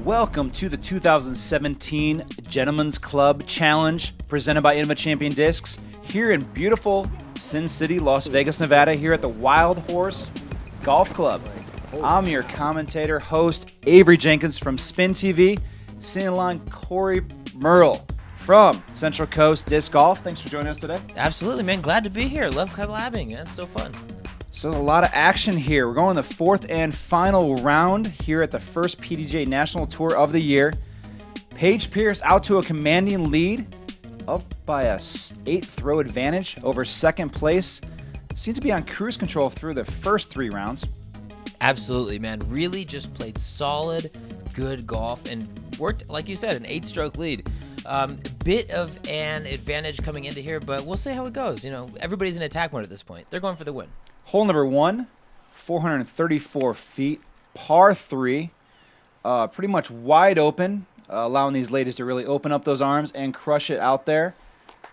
Welcome to the 2017 Gentlemen's Club Challenge presented by Innova Champion Discs here in beautiful Sin City, Las Vegas, Nevada, here at the Wild Horse Golf Club. I'm your commentator, host, Avery Jenkins from SpinTV, sitting along Cory Murrell from Central Coast Disc Golf. Thanks for joining us today. Absolutely, man. Glad to be here. Love collabing. That's so fun. So a lot of action here. We're going the fourth and final round here at the first PDGA National Tour of the year. Paige Pierce out to a commanding lead, up by a 8-throw advantage over second place. Seems to be on cruise control through the first 3 rounds. Absolutely, man. Really just played solid, good golf and worked, like you said, an 8-stroke lead. Bit of an advantage coming into here, but we'll see how it goes. You know, everybody's in attack mode at this point. They're going for the win. Hole number 1, 434 feet, par 3, pretty much wide open, allowing these ladies to really open up those arms and crush it out there.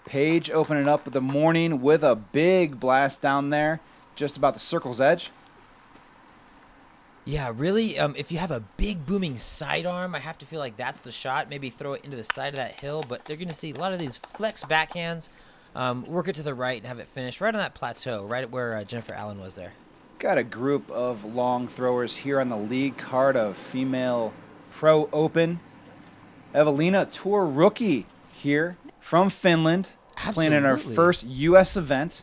Paige opening up the morning with a big blast down there, just about the circle's edge. Yeah, really, if you have a big booming sidearm, I have to feel like that's the shot. Maybe throw it into the side of that hill, but they're going to see a lot of these flex backhands. Work it to the right and have it finish right on that plateau, right where Jennifer Allen was there. Got a group of long throwers here on the league card of Female Pro Open. Eveliina, Tour rookie here from Finland, playing in our first U.S. event.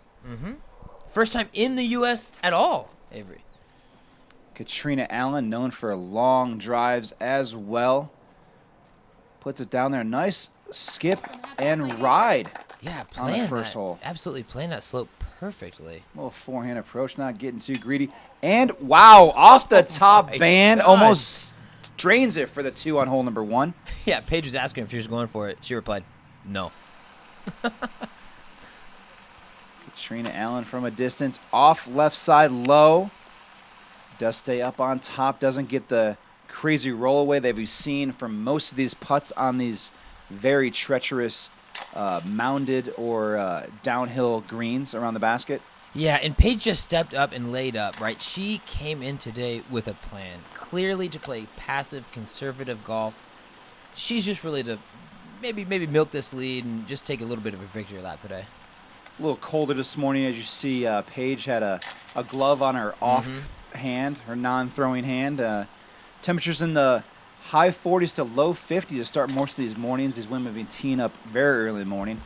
First time in the U.S. at all, Avery. Catrina Allen, known for long drives as well. Puts it down there. Nice skip and ride. Yeah, on the first hole. Absolutely playing that slope perfectly. A little forehand approach, not getting too greedy. And, wow, off the top band, gosh. almost drains it for the 2 on hole number 1. Yeah, Paige was asking if she was going for it. She replied, no. Catrina Allen from a distance, off left side low. Does stay up on top, doesn't get the crazy roll away that we've seen from most of these putts on these very treacherous mounded or downhill greens around the basket. Yeah, and Paige just stepped up and laid up, right? She came in today with a plan, clearly to play passive, conservative golf. She's just really to maybe milk this lead and just take a little bit of a victory lap today. A little colder this morning, as you see. Paige had a glove on her off hand, her non-throwing hand. Temperatures in the high 40s to low 50s to start most of these mornings. These women have been teeing up very early in the morning.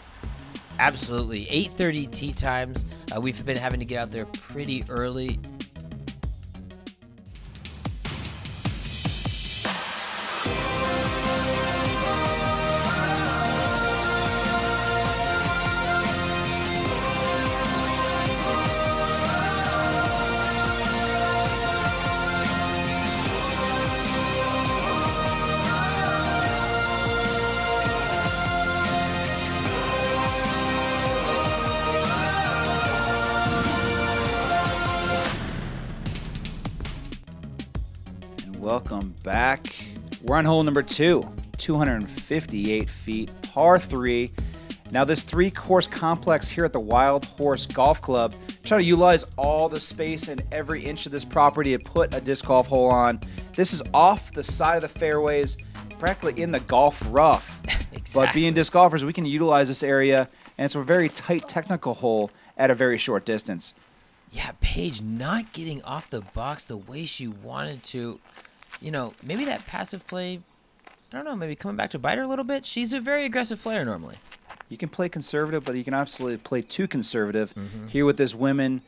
Absolutely. 8:30 tee times. We've been having to get out there pretty early. Welcome back. We're on hole number 2, 258 feet, par 3. Now this 3-course complex here at the Wild Horse Golf Club, try to utilize all the space in every inch of this property to put a disc golf hole on. This is off the side of the fairways, practically in the golf rough. Exactly. But being disc golfers, we can utilize this area, and it's a very tight technical hole at a very short distance. Yeah, Paige not getting off the box the way she wanted to. You know, maybe that passive play, I don't know, maybe coming back to bite her a little bit. She's a very aggressive player normally. You can play conservative, but you can absolutely play too conservative. Here with this women,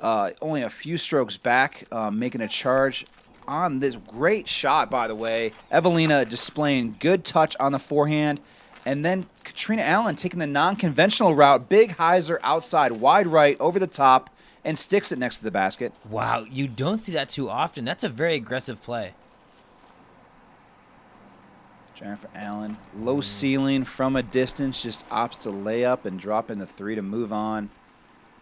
only a few strokes back, making a charge on this great shot, by the way. Eveliina displaying good touch on the forehand. And then Catrina Allen taking the non-conventional route. Big hyzer outside, wide right, over the top, and sticks it next to the basket. Wow, you don't see that too often. That's a very aggressive play. Jennifer Allen, low ceiling from a distance, just opts to lay up and drop in the 3 to move on.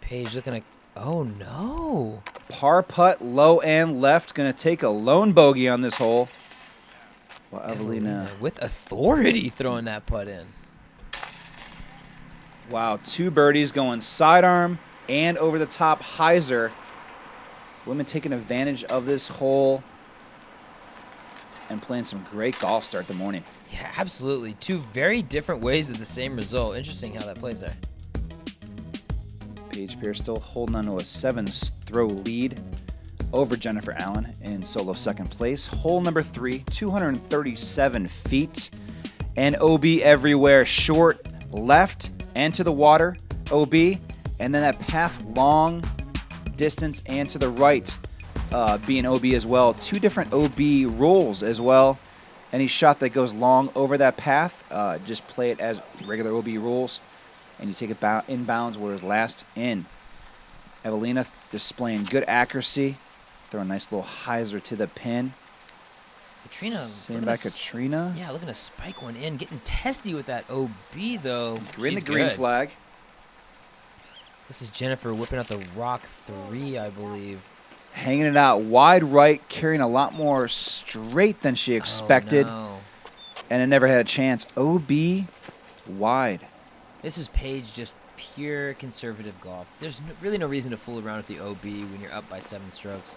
Paige looking like, oh no. Par putt, low and left, going to take a lone bogey on this hole. Well, Eveliina with authority throwing that putt in. Wow, 2 birdies going sidearm and over the top hyzer. Women taking advantage of this hole. and playing some great golf start the morning. Yeah, absolutely. Two very different ways of the same result. Interesting how that plays there. Paige Pierce still holding on to a 7-throw lead over Jennifer Allen in solo second place. Hole number 3, 237 feet. And OB everywhere, short, left, and to the water, OB. And then that path long distance and to the right, being OB as well. 2 different OB rules as well. Any shot that goes long over that path, just play it as regular OB rules. And you take it inbounds where it's last in. Eveliina displaying good accuracy. Throw a nice little hyzer to the pin. Catrina. Same back Catrina. Yeah, looking to spike one in. Getting testy with that OB, though. Green the green flag. This is Jennifer whipping out the rock 3, I believe. Hanging it out wide right, carrying a lot more straight than she expected. Oh, no. And it never had a chance. OB wide. This is Paige, just pure conservative golf. There's really no reason to fool around with the OB when you're up by 7 strokes.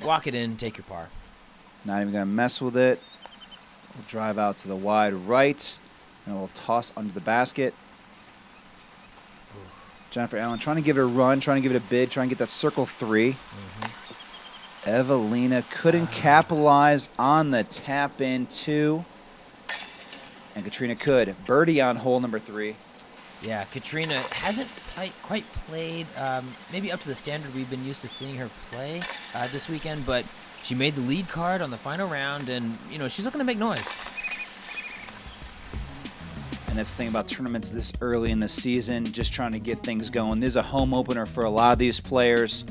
Walk it in, take your par. Not even going to mess with it. We'll drive out to the wide right. And a little toss under the basket. Jennifer Allen trying to give it a run, trying to give it a bid, trying to get that circle 3. Eveliina couldn't capitalize on the tap in 2. And Catrina could. Birdie on hole number 3. Yeah, Catrina hasn't quite played maybe up to the standard we've been used to seeing her play this weekend, but she made the lead card on the final round, and, you know, she's looking to make noise. And that's the thing about tournaments this early in the season, just trying to get things going. This is a home opener for a lot of these players,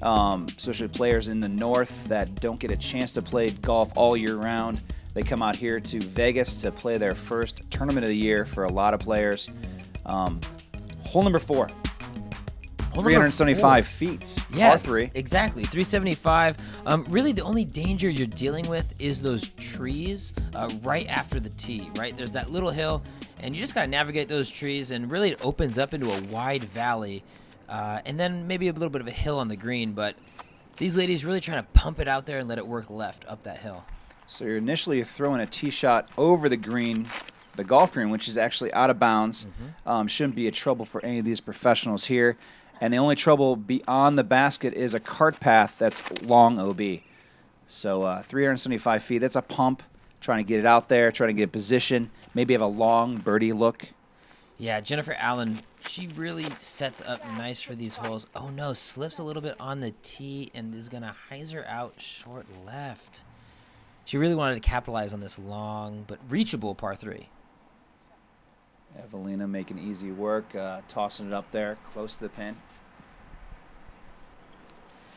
especially players in the north that don't get a chance to play golf all year round. They come out here to Vegas to play their first tournament of the year for a lot of players. Hole number 4. 375 feet. Yeah, par 3. Exactly. 375. Really, the only danger you're dealing with is those trees right after the tee, right? There's that little hill, and you just got to navigate those trees, and really it opens up into a wide valley, and then maybe a little bit of a hill on the green, but these ladies really trying to pump it out there and let it work left up that hill. So you're initially throwing a tee shot over the green, the golf green, which is actually out of bounds. Shouldn't be a trouble for any of these professionals here. And the only trouble beyond the basket is a cart path that's long OB. So 375 feet, that's a pump. Trying to get it out there, trying to get position, maybe have a long birdie look. Yeah, Jennifer Allen, she really sets up nice for these holes. Oh no, slips a little bit on the tee and is going to hyzer out short left. She really wanted to capitalize on this long but reachable par 3. Eveliina making easy work, tossing it up there, close to the pin.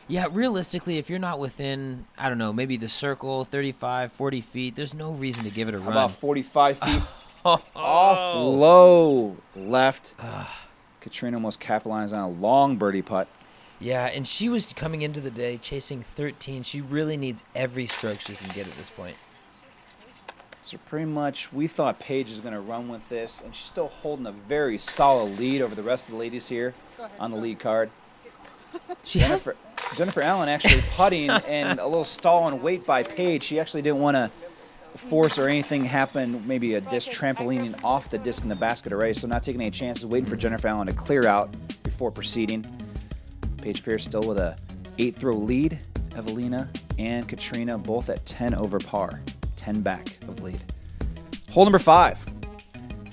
Yeah, realistically, if you're not within, I don't know, maybe the circle, 35, 40 feet, there's no reason to give it a run. About 45 feet off low left. Catrina almost capitalized on a long birdie putt. Yeah, and she was coming into the day chasing 13. She really needs every stroke she can get at this point. So pretty much we thought Paige was going to run with this, and she's still holding a very solid lead over the rest of the ladies here on the lead card. Jennifer Allen actually putting and a little stall and wait by Paige. She actually didn't want to force or anything happen, maybe a disc trampolining off the disc in the basket array, so not taking any chances, waiting for Jennifer Allen to clear out before proceeding. Paige Pierce still with a 8-throw lead. Eveliina and Catrina both at 10 over par, 10 back of lead. Hole number 5,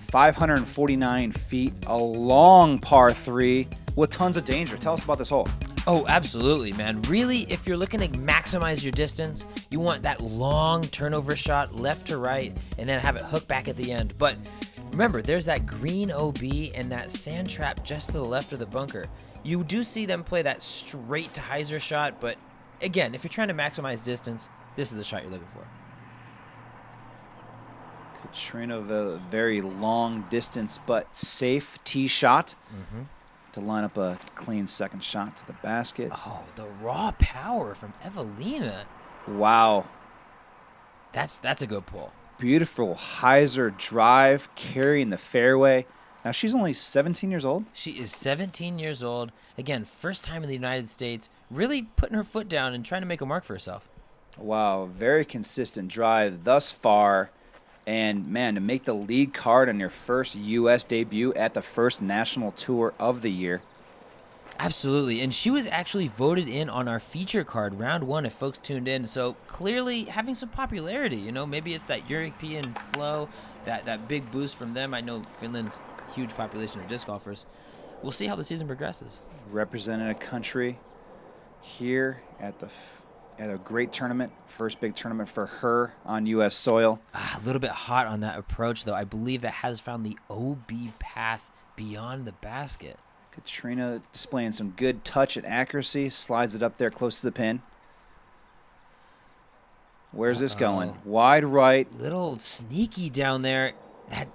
549 feet, a long par 3 with tons of danger. Tell us about this hole. Oh, absolutely, man. Really, if you're looking to maximize your distance, you want that long turnover shot left to right and then have it hook back at the end. But remember, there's that green OB and that sand trap just to the left of the bunker. You do see them play that straight to hyzer shot, but again, if you're trying to maximize distance, this is the shot you're looking for. Catrina with a very long distance but safe tee shot to line up a clean second shot to the basket. Oh, the raw power from Eveliina. Wow. That's a good pull. Beautiful hyzer drive carrying the fairway. Now, she's only 17 years old. She is 17 years old. Again, first time in the United States, really putting her foot down and trying to make a mark for herself. Wow, very consistent drive thus far. And, man, to make the lead card on your first U.S. debut at the first national tour of the year. Absolutely, and she was actually voted in on our feature card, round 1, if folks tuned in. So clearly having some popularity, you know, maybe it's that European flow, that big boost from them. I know Finland's huge population of disc golfers. We'll see how the season progresses. Representing a country here at a great tournament, first big tournament for her on U.S. soil. A little bit hot on that approach, though. I believe that has found the OB path beyond the basket. Catrina displaying some good touch and accuracy, slides it up there close to the pin. Where's this going? Wide right. Little sneaky down there. That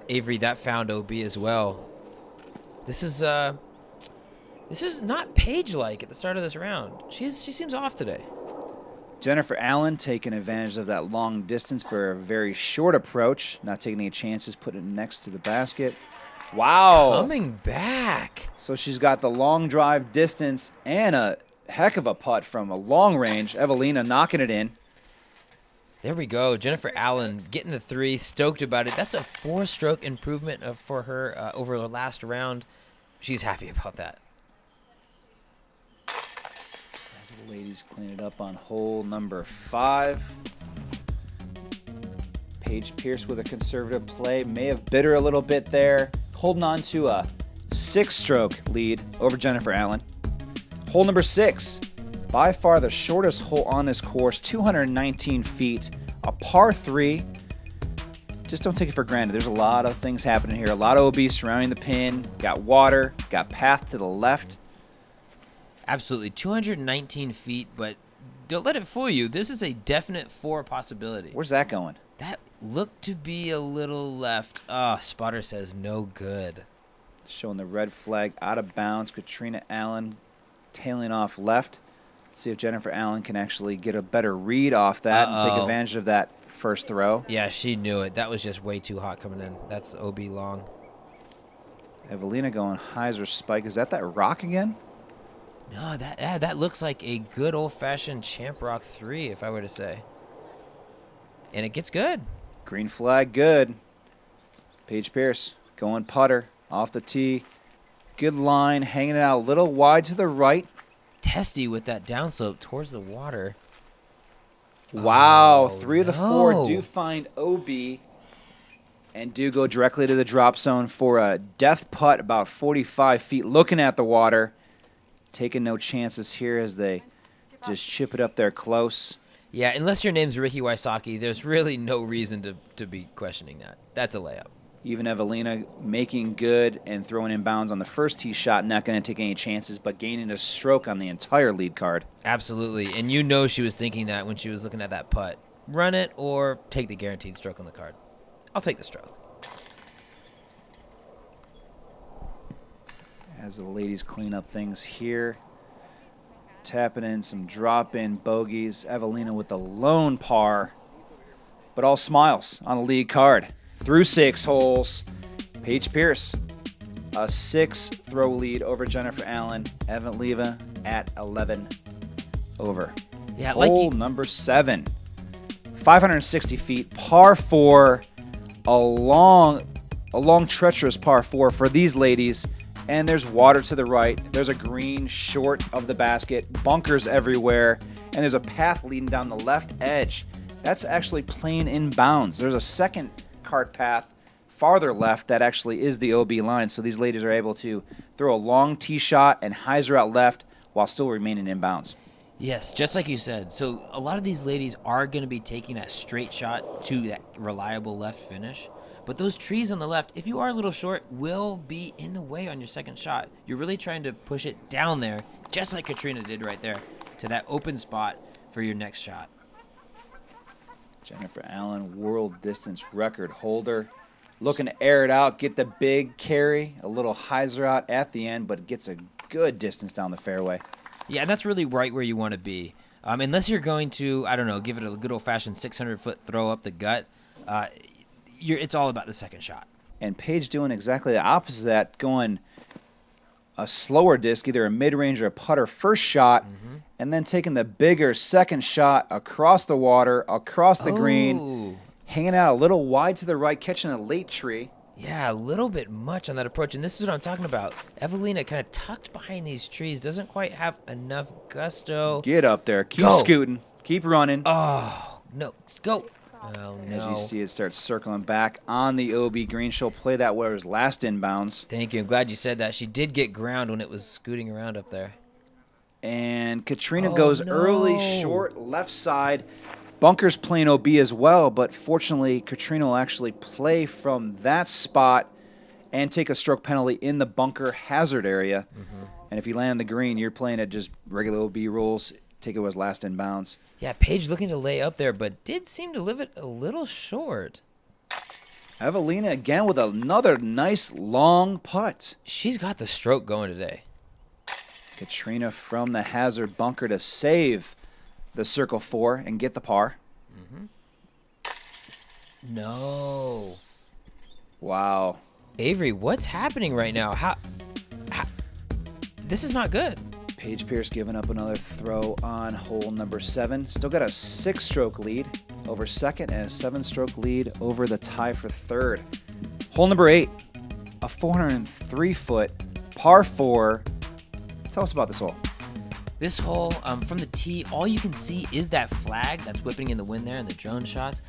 Avery, that found OB as well. This is not Paige-like at the start of this round. She seems off today. Jennifer Allen taking advantage of that long distance for a very short approach, not taking any chances, putting it next to the basket. Wow. Coming back. So she's got the long drive distance and a heck of a putt from a long range. Eveliina knocking it in. There we go. Jennifer Allen getting the 3, stoked about it. That's a 4-stroke improvement for her over the last round. She's happy about that. As the ladies clean it up on hole number 5. Paige Pierce with a conservative play. May have bit her a little bit there. Holding on to a 6-stroke lead over Jennifer Allen. Hole number 6. By far the shortest hole on this course, 219 feet, a par 3. Just don't take it for granted. There's a lot of things happening here. A lot of OB surrounding the pin. Got water, got path to the left. Absolutely. 219 feet, but don't let it fool you. This is a definite 4 possibility. Where's that going? That looked to be a little left. Oh, spotter says no good. Showing the red flag out of bounds. Catrina Allen tailing off left. See if Jennifer Allen can actually get a better read off that and take advantage of that first throw. Yeah, she knew it. That was just way too hot coming in. That's OB long. Eveliina going hyzer spike. Is that rock again? No, that looks like a good old-fashioned Champ Rock 3, if I were to say. And it gets good. Green flag, good. Paige Pierce going putter off the tee. Good line, hanging it out a little wide to the right. Testy with that downslope towards the water. Wow, Oh, 3 of the no. 4 do find OB and do go directly to the drop zone for a death putt about 45 feet, looking at the water. Taking no chances here as they just chip it up there close. Yeah, unless your name's Ricky Wysocki, there's really no reason to be questioning that. That's a layup. Even Eveliina making good and throwing in bounds on the first tee shot, not going to take any chances, but gaining a stroke on the entire lead card. Absolutely, and you know she was thinking that when she was looking at that putt. Run it or take the guaranteed stroke on the card. I'll take the stroke. As the ladies clean up things here. Tapping in some drop-in bogeys. Eveliina with the lone par, but all smiles on the lead card. Through 6 holes, Paige Pierce, a 6-throw lead over Jennifer Allen. Eveliina at 11 over. Yeah, Hole number 7, 560 feet, par 4, a long treacherous par 4 for these ladies. And there's water to the right. There's a green short of the basket, bunkers everywhere, and there's a path leading down the left edge. That's actually playing in bounds. There's a second cart path farther left that actually is the OB line. So these ladies are able to throw a long tee shot and hyzer out left while still remaining in bounds. Yes, just like you said. So a lot of these ladies are going to be taking that straight shot to that reliable left finish. But those trees on the left, if you are a little short, will be in the way on your second shot. You're really trying to push it down there, just like Catrina did right there, to that open spot for your next shot. Jennifer Allen, world distance record holder. Looking to air it out, get the big carry, a little hyzer out at the end, but gets a good distance down the fairway. Yeah, and that's really right where you want to be. Unless you're going to, I don't know, give it a good old-fashioned 600-foot throw up the gut, it's all about the second shot. And Paige doing exactly the opposite of that, going a slower disc, either a mid-range or a putter first shot, and then taking the bigger second shot across the water, across the green, hanging out a little wide to the right, catching a late tree. Yeah, a little bit much on that approach, and this is what I'm talking about. Eveliina kind of tucked behind these trees, doesn't quite have enough gusto. Get up there. Keep scooting. Keep running. Oh, no. Let's go. Oh, no. As you see it start circling back on the OB green. She'll play that where it was last inbounds. Thank you. I'm glad you said that. She did get ground when it was scooting around up there. And Catrina goes early, short, left side. Bunker's playing OB as well, but fortunately, Catrina will actually play from that spot and take a stroke penalty in the bunker hazard area. And if you land on the green, you're playing at just regular OB rules. Take it as last inbounds. Yeah, Paige looking to lay up there, but did seem to leave it a little short. Eveliina again with another nice long putt. She's got the stroke going today. Catrina from the hazard bunker to save the circle 4 and get the par. No. Wow. Avery, what's happening right now? How this is not good. Paige Pierce giving up another throw on hole number 7. Still got a 6-stroke lead over second and a 7-stroke lead over the tie for third. Hole number 8, a 403-foot par 4. Tell us about this hole. This hole, from the tee, all you can see is that flag that's whipping in the wind there and the drone shots.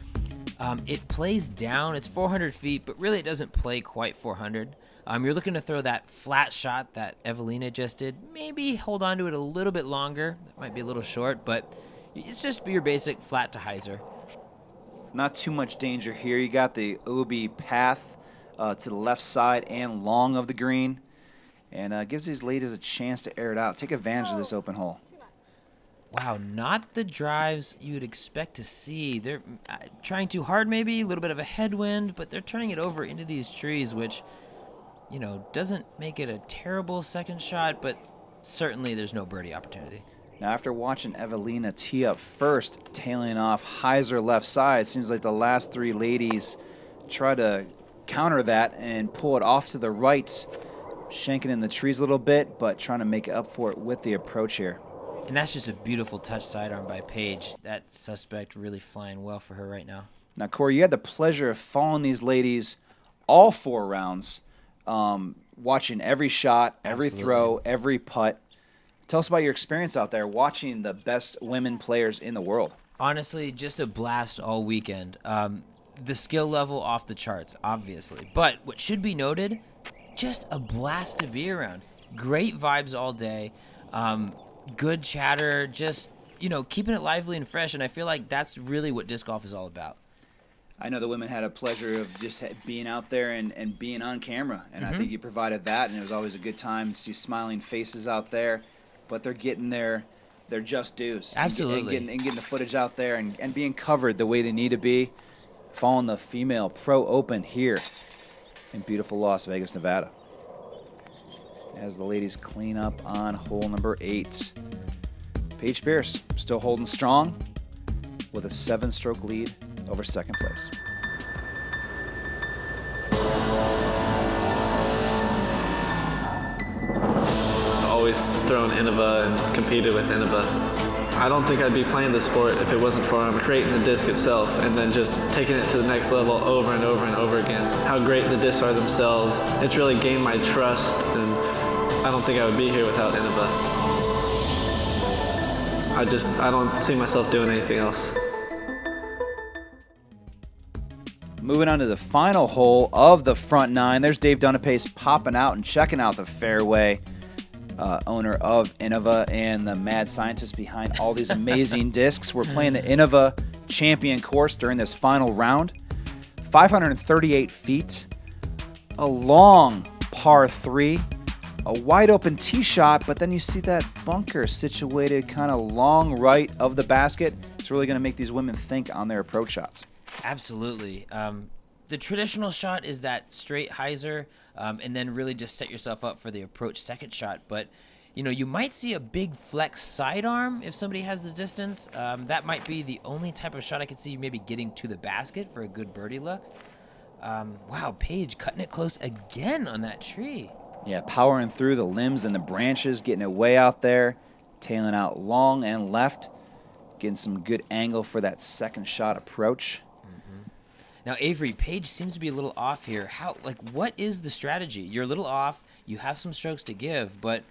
It plays down. It's 400 feet, but really it doesn't play quite 400. You're looking to throw that flat shot that Eveliina just did. Maybe hold on to it a little bit longer. That might be a little short, but it's just your basic flat to hyzer. Not too much danger here. You got the OB path to the left side and long of the green. And gives these ladies a chance to air it out. Take advantage of this open hole. Wow, not the drives you would expect to see. They're trying too hard maybe, a little bit of a headwind, but they're turning it over into these trees, which, you know, doesn't make it a terrible second shot, but certainly there's no birdie opportunity. Now, after watching Eveliina tee up first, tailing off hyzer left side, seems like the last 3 ladies try to counter that and pull it off to the right, shanking in the trees a little bit, but trying to make up for it with the approach here. And that's just a beautiful touch sidearm by Paige. That suspect really flying well for her right now. Now, Cory, you had the pleasure of following these ladies all 4 rounds, watching every shot, every throw, every putt. Tell us about your experience out there watching the best women players in the world. Honestly, just a blast all weekend. The skill level off the charts, obviously. But what should be noted, just a blast to be around. Great vibes all day. Good chatter, just, you know, keeping it lively and fresh. And I feel like that's really what disc golf is all about. I know the women had a pleasure of just being out there and being on camera. And I think you provided that. And it was always a good time to see smiling faces out there. But they're getting their just dues. Absolutely. And getting the footage out there and being covered the way they need to be. Following the female Pro Open here in beautiful Las Vegas, Nevada. As the ladies clean up on hole number 8. Paige Pierce still holding strong with a 7-stroke lead over second place. Always thrown Innova and competed with Innova. I don't think I'd be playing the sport if it wasn't for creating the disc itself and then just taking it to the next level over and over and over again. How great the discs are themselves. It's really gained my trust, and I don't think I would be here without Innova. I don't see myself doing anything else. Moving on to the final hole of the front 9. There's Dave Dunapace popping out and checking out the fairway. Owner of Innova and the mad scientist behind all these amazing discs. We're playing the Innova Champion course during this final round. 538 feet, a long par 3, a wide open tee shot, but then you see that bunker situated kind of long right of the basket. It's really going to make these women think on their approach shots. Absolutely. The traditional shot is that straight hyzer, and then really just set yourself up for the approach second shot. But, you know, you might see a big flex sidearm if somebody has the distance. That might be the only type of shot I could see maybe getting to the basket for a good birdie look. Wow, Paige cutting it close again on that tree. Yeah, powering through the limbs and the branches, getting it way out there. tailing out long and left, getting some good angle for that second shot approach. Now, Avery, Paige seems to be a little off here. What is the strategy? You're a little off. You have some strokes to give, but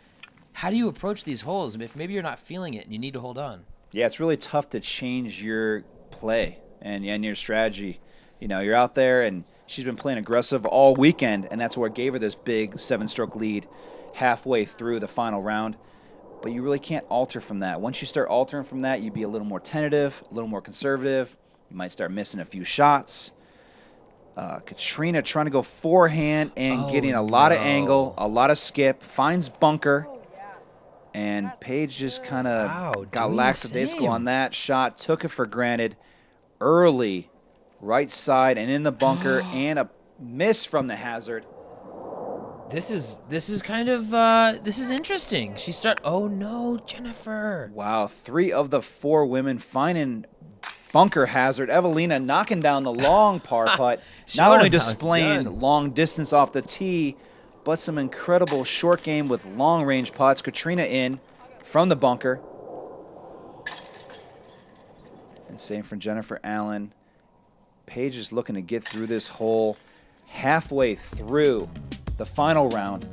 how do you approach these holes if maybe you're not feeling it and you need to hold on? Yeah, it's really tough to change your play and your strategy. You know, you're out there, and she's been playing aggressive all weekend, and that's what gave her this big 7-stroke lead halfway through the final round. But you really can't alter from that. Once you start altering from that, you'd be a little more tentative, a little more conservative. You might start missing a few shots. Catrina trying to go forehand and getting a lot of angle, a lot of skip, finds bunker. And Paige just kind of got lackadaisical on that shot, took it for granted early, right side and in the bunker, and a miss from the hazard. This is kind of this is interesting. Oh no, Jennifer. Wow, 3 of the 4 women finding bunker hazard. Eveliina knocking down the long par putt, not only displaying long distance off the tee, but some incredible short game with long range putts. Catrina in from the bunker. And same for Jennifer Allen. Paige is looking to get through this hole halfway through the final round.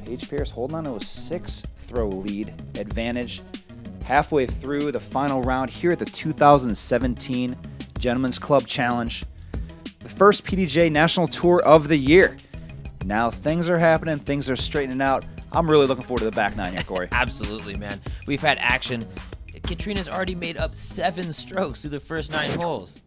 Paige Pierce holding on to a 6-throw lead advantage halfway through the final round here at the 2017 Gentlemen's Club Challenge, the first PDGA National Tour of the year. Now things are happening, things are straightening out. I'm really looking forward to the back nine here, Cory. Absolutely, man. We've had action. Catrina's already made up 7 strokes through the first 9 holes.